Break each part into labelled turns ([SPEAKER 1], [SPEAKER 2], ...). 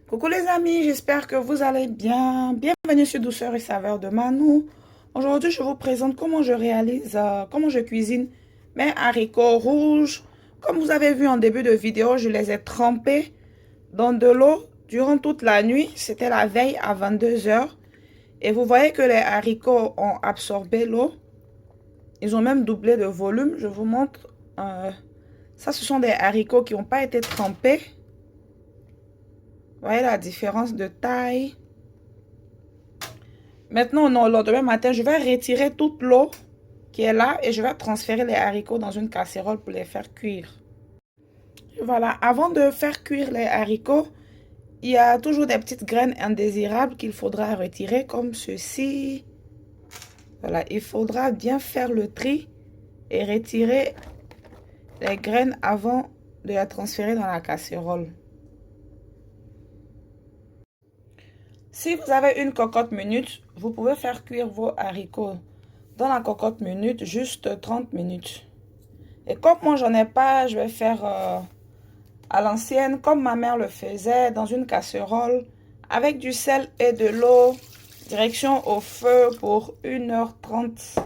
[SPEAKER 1] Coucou les amis, j'espère que vous allez bien. Bienvenue sur Douceur et Saveur de Manou. Aujourd'hui, je vous présente comment comment je cuisine mes haricots rouges. Comme vous avez vu en début de vidéo, je les ai trempés dans de l'eau durant toute la nuit. C'était la veille à 22 heures. Et vous voyez que les haricots ont absorbé l'eau. Ils ont même doublé de volume. Je vous montre. Ça, ce sont des haricots qui n'ont pas été trempés. Vous voyez la différence de taille. Maintenant, non, le lendemain matin, je vais retirer toute l'eau qui est là et je vais transférer les haricots dans une casserole pour les faire cuire. Voilà, avant de faire cuire les haricots, il y a toujours des petites graines indésirables qu'il faudra retirer comme ceci. Voilà, il faudra bien faire le tri et retirer les graines avant de la transférer dans la casserole. Si vous avez une cocotte minute, vous pouvez faire cuire vos haricots dans la cocotte minute juste 30 minutes. Et comme moi j'en ai pas, je vais faire à l'ancienne comme ma mère le faisait dans une casserole avec du sel et de l'eau. Direction au feu pour 1h30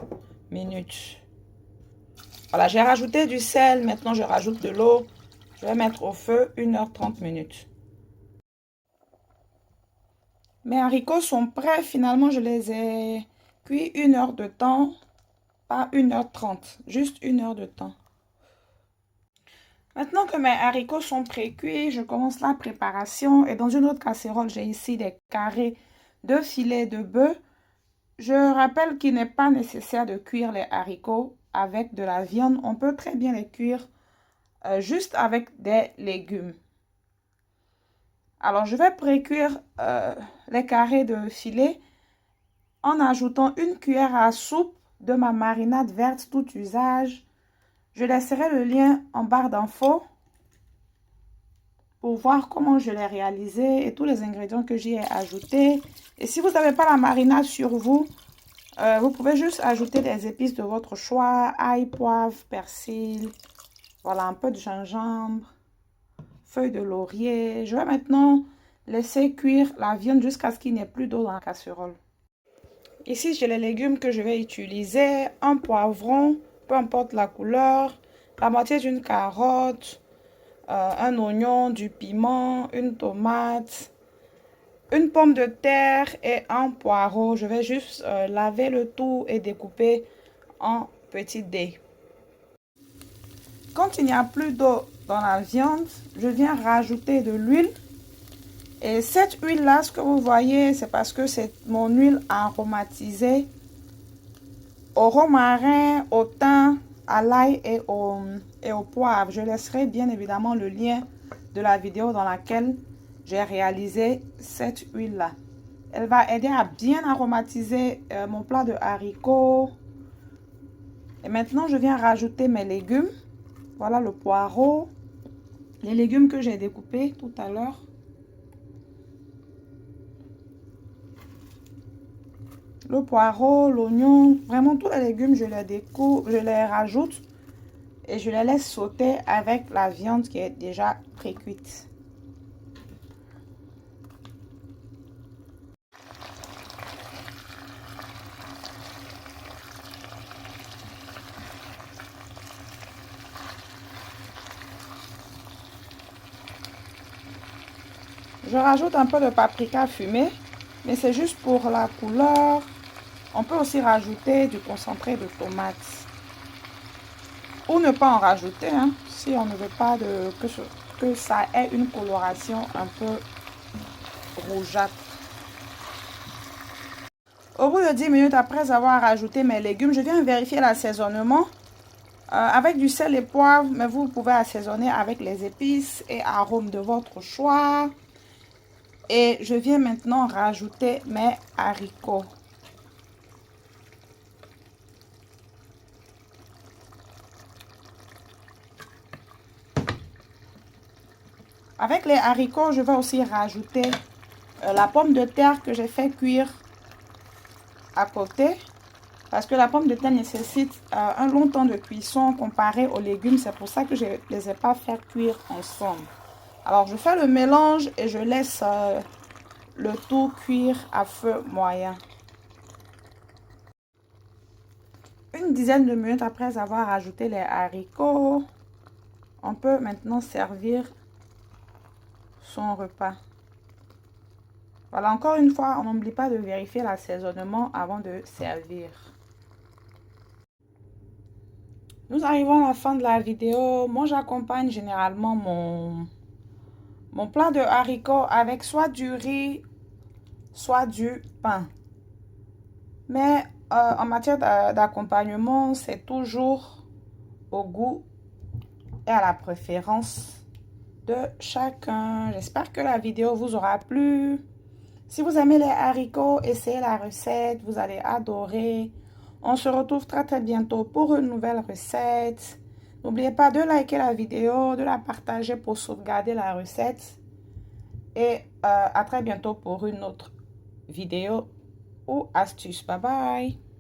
[SPEAKER 1] minutes. Voilà, j'ai rajouté du sel, maintenant je rajoute de l'eau. Je vais mettre au feu 1h30 minutes. Mes haricots sont prêts. Finalement, je les ai cuits 1 heure de temps. Pas 1h30. Juste 1 heure de temps. Maintenant que mes haricots sont pré-cuits, je commence la préparation. Et dans une autre casserole, j'ai ici des carrés de filet de bœuf. Je rappelle qu'il n'est pas nécessaire de cuire les haricots avec de la viande. On peut très bien les cuire juste avec des légumes. Alors, je vais pré-cuire les carrés de filet en ajoutant une cuillère à soupe de ma marinade verte tout usage. Je laisserai le lien en barre d'infos pour voir comment je l'ai réalisé et tous les ingrédients que j'y ai ajoutés. Et si vous n'avez pas la marinade sur vous, vous pouvez juste ajouter des épices de votre choix, ail, poivre, persil, voilà, un peu de gingembre, feuilles de laurier. Je vais maintenant laisser cuire la viande jusqu'à ce qu'il n'y ait plus d'eau dans la casserole. Ici, j'ai les légumes que je vais utiliser. Un poivron, peu importe la couleur, la moitié d'une carotte, un oignon, du piment, une tomate, une pomme de terre et un poireau. Je vais juste laver le tout et découper en petits dés. Quand il n'y a plus d'eau dans la viande, je viens rajouter de l'huile. Et cette huile-là, ce que vous voyez, c'est parce que c'est mon huile aromatisée au romarin, au thym, à l'ail et au poivre. Je laisserai bien évidemment le lien de la vidéo dans laquelle j'ai réalisé cette huile-là. Elle va aider à bien aromatiser mon plat de haricots. Et maintenant, je viens rajouter mes légumes. Voilà le poireau, les légumes que j'ai découpés tout à l'heure. Le poireau, l'oignon, vraiment tous les légumes, je les découpe, je les rajoute et je les laisse sauter avec la viande qui est déjà pré-cuite. Je rajoute un peu de paprika fumé, mais c'est juste pour la couleur. On peut aussi rajouter du concentré de tomate. Ou ne pas en rajouter, hein, si on ne veut pas que ça ait une coloration un peu rougeâtre. Au bout de 10 minutes après avoir rajouté mes légumes, je viens vérifier l'assaisonnement avec du sel et poivre, mais vous pouvez assaisonner avec les épices et arômes de votre choix. Et je viens maintenant rajouter mes haricots. Avec les haricots, je vais aussi rajouter la pomme de terre que j'ai fait cuire à côté. Parce que la pomme de terre nécessite un long temps de cuisson comparé aux légumes. C'est pour ça que je ne les ai pas fait cuire ensemble. Alors, je fais le mélange et je laisse le tout cuire à feu moyen. Une dizaine de minutes après avoir ajouté les haricots, on peut maintenant servir son repas. Voilà, encore une fois, on n'oublie pas de vérifier l'assaisonnement avant de servir. Nous arrivons à la fin de la vidéo. Moi, j'accompagne généralement mon plat de haricots avec soit du riz, soit du pain. Mais en matière d'accompagnement, c'est toujours au goût et à la préférence de chacun. J'espère que la vidéo vous aura plu. Si vous aimez les haricots, essayez la recette, vous allez adorer. On se retrouve très très bientôt pour une nouvelle recette. N'oubliez pas de liker la vidéo, de la partager pour sauvegarder la recette. Et à très bientôt pour une autre vidéo ou astuce. Bye bye.